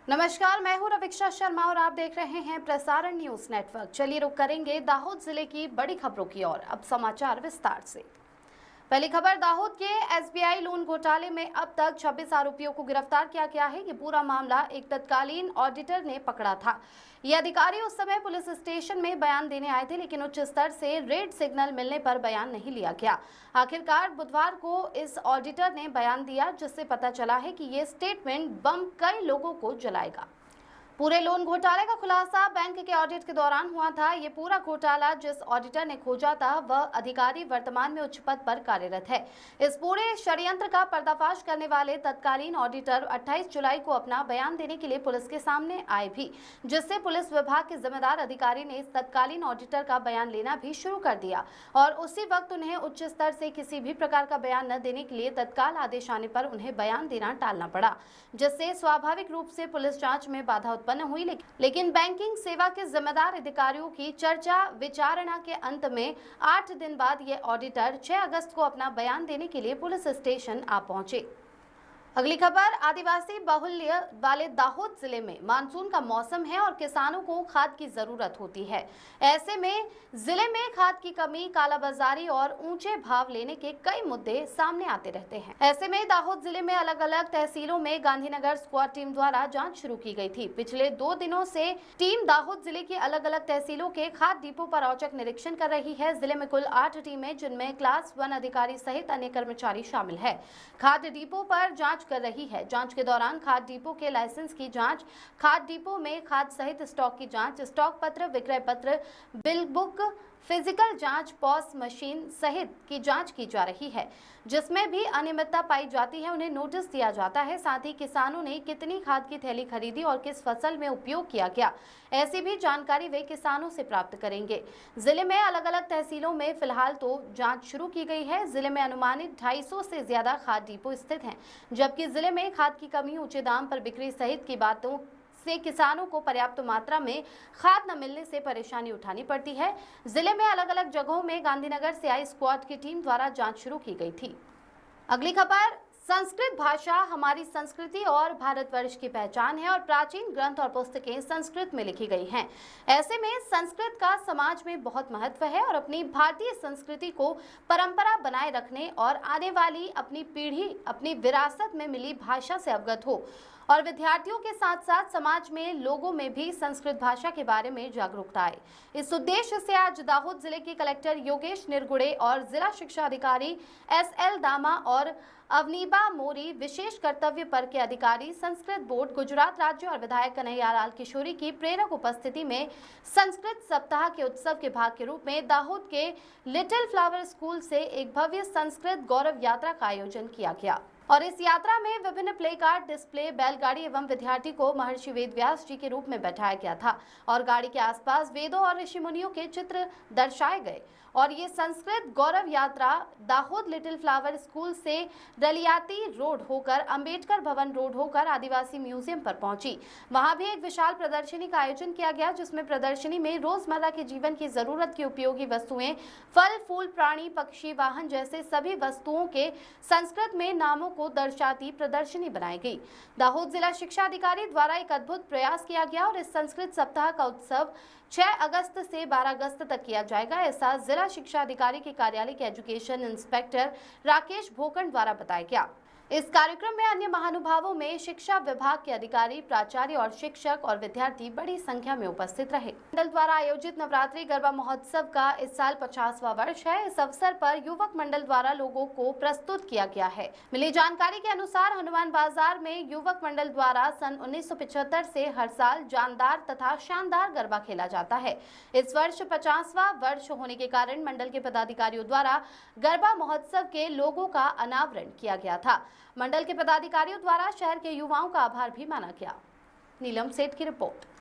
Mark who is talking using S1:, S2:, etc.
S1: नमस्कार, मैं हूं रविक्षा शर्मा और आप देख रहे हैं प्रसारण न्यूज नेटवर्क। चलिए रुक करेंगे दाहोद जिले की बड़ी खबरों की ओर। अब समाचार विस्तार से। पहली खबर, दाहोद के एसबीआई लोन घोटाले में अब तक 26 आरोपियों को गिरफ्तार किया गया है। ये पूरा मामला एक तत्कालीन ऑडिटर ने पकड़ा था। ये अधिकारी उस समय पुलिस स्टेशन में बयान देने आए थे, लेकिन उच्च स्तर से रेड सिग्नल मिलने पर बयान नहीं लिया गया। आखिरकार बुधवार को इस ऑडिटर ने बयान दिया, जिससे पता चला है कि ये स्टेटमेंट बम कई लोगों को जलाएगा। पूरे लोन घोटाले का खुलासा बैंक के ऑडिट के दौरान हुआ था। ये पूरा घोटाला जिस ऑडिटर ने खोजा था, वह अधिकारी वर्तमान में उच्च पद पर कार्यरत है। इस पूरे षड्यंत्र का पर्दाफाश करने वाले तत्कालीन ऑडिटर 28 जुलाई को अपना बयान देने के लिए पुलिस के सामने आए भी, जिससे पुलिस विभाग के जिम्मेदार अधिकारी ने इस तत्कालीन ऑडिटर का बयान लेना भी शुरू कर दिया और उसी वक्त उन्हें उच्च स्तर से किसी भी प्रकार का बयान न देने के लिए तत्काल आदेश आने पर उन्हें बयान देना टालना पड़ा, जिससे स्वाभाविक रूप से पुलिस जांच में बाधा उत्पन्न हुई। लेकिन बैंकिंग सेवा के जिम्मेदार अधिकारियों की चर्चा विचारणा के अंत में 8 दिन बाद ये ऑडिटर 6 अगस्त को अपना बयान देने के लिए पुलिस स्टेशन आ पहुंचे। अगली खबर, आदिवासी बाहुल्य वाले दाहोद जिले में मानसून का मौसम है और किसानों को खाद की जरूरत होती है। ऐसे में जिले में खाद की कमी, कालाबाजारी और ऊंचे भाव लेने के कई मुद्दे सामने आते रहते हैं। ऐसे में दाहोद जिले में अलग अलग तहसीलों में गांधीनगर स्क्वाड टीम द्वारा जांच शुरू की गई थी। पिछले 2 दिनों से टीम दाहोद जिले की अलग अलग तहसीलों के खाद डिपो पर औचक निरीक्षण कर रही है। जिले में कुल 8 टीमें, जिनमें क्लास 1 अधिकारी सहित अन्य कर्मचारी शामिल है, खाद डिपो पर जांच कर रही है। जांच के दौरान खाद डिपो के लाइसेंस की जांच, खाद डिपो में खाद सहित स्टॉक की जांच, स्टॉक पत्र, विक्रय पत्र, बिल बुक, फिजिकल जांच, पॉस मशीन सहित की जांच की जा रही है। जिसमें भी अनियमितता पाई जाती है उन्हें नोटिस दिया जाता है। साथ ही किसानों ने कितनी खाद की थैली खरीदी और किस फसल में उपयोग किया गया, ऐसी भी जानकारी वे किसानों से प्राप्त करेंगे। जिले में अलग अलग तहसीलों में फिलहाल तो जांच शुरू की गई है। जिले में अनुमानित 250 से ज्यादा खाद डिपो स्थित हैं, जबकि जिले में खाद की कमी, ऊंचे दाम पर बिक्री सहित की बातों से किसानों को पर्याप्त मात्रा में खाद न मिलने से परेशानी उठानी पड़ती है। जिले में अलग अलग जगहों में गांधीनगर से आई स्क्वाड की टीम द्वारा जांच शुरू की गई थी। अगली खबर, संस्कृत भाषा हमारी संस्कृति और भारतवर्ष की पहचान है और प्राचीन ग्रंथ और पुस्तकें संस्कृत में लिखी गई हैं। ऐसे में संस्कृत का समाज में बहुत महत्व है और अपनी भारतीय संस्कृति को परंपरा बनाए रखने और आने वाली अपनी पीढ़ी अपनी विरासत में मिली भाषा से अवगत हो और विद्यार्थियों के साथ साथ समाज में लोगों में भी संस्कृत भाषा के बारे में जागरूकता आए। इस उद्देश्य से आज दाहोद जिले के कलेक्टर योगेश निरगुड़े और जिला शिक्षा अधिकारी SL दामा और अवनीबा मोरी, विशेष कर्तव्य पर के अधिकारी, संस्कृत बोर्ड, गुजरात राज्य और विधायक कन्हैयालाल किशोरी की प्रेरक उपस्थिति में संस्कृत सप्ताह के उत्सव के भाग के रूप में दाहोद के लिटिल फ्लावर स्कूल से एक भव्य संस्कृत गौरव यात्रा का आयोजन किया गया और इस यात्रा में विभिन्न प्ले कार्ड, डिस्प्ले, बैलगाड़ी एवं विद्यार्थी को महर्षि वेद व्यास जी के रूप में बैठाया गया था और गाड़ी के आसपास वेदों और ऋषि मुनियों के चित्र दर्शाए गए। और ये संस्कृत गौरव यात्रा दाहोद लिटिल फ्लावर स्कूल से रलियाती रोड होकर अंबेडकर भवन रोड होकर आदिवासी म्यूजियम पर पहुंची। वहां भी एक विशाल प्रदर्शनी का आयोजन किया गया, जिसमें प्रदर्शनी में रोजमर्रा के जीवन की जरूरत की उपयोगी वस्तुएं, फल, फूल, प्राणी, पक्षी, वाहन जैसे सभी वस्तुओं के संस्कृत में नामों को दर्शाती प्रदर्शनी बनाई गई। दाहोद जिला शिक्षा अधिकारी द्वारा एक अद्भुत प्रयास किया गया और इस संस्कृत सप्ताह का उत्सव 6 अगस्त से 12 अगस्त तक किया जाएगा, ऐसा जिला शिक्षा अधिकारी के कार्यालय के एजुकेशन इंस्पेक्टर राकेश भोकन द्वारा बताया गया। इस कार्यक्रम में अन्य महानुभावों में शिक्षा विभाग के अधिकारी, प्राचार्य और शिक्षक और विद्यार्थी बड़ी संख्या में उपस्थित रहे। मंडल द्वारा आयोजित नवरात्रि गरबा महोत्सव का इस साल 50वां वर्ष है। इस अवसर पर युवक मंडल द्वारा लोगों को प्रस्तुत किया गया है। मिली जानकारी के अनुसार हनुमान बाजार में युवक मंडल द्वारा सन 1975 से हर साल जानदार तथा शानदार गरबा खेला जाता है। इस वर्ष 50वां वर्ष होने के कारण मंडल के पदाधिकारियों द्वारा गरबा महोत्सव के लोगों का अनावरण किया गया था। मंडल के पदाधिकारियों द्वारा शहर के युवाओं का आभार भी माना गया। नीलम सेठ की रिपोर्ट।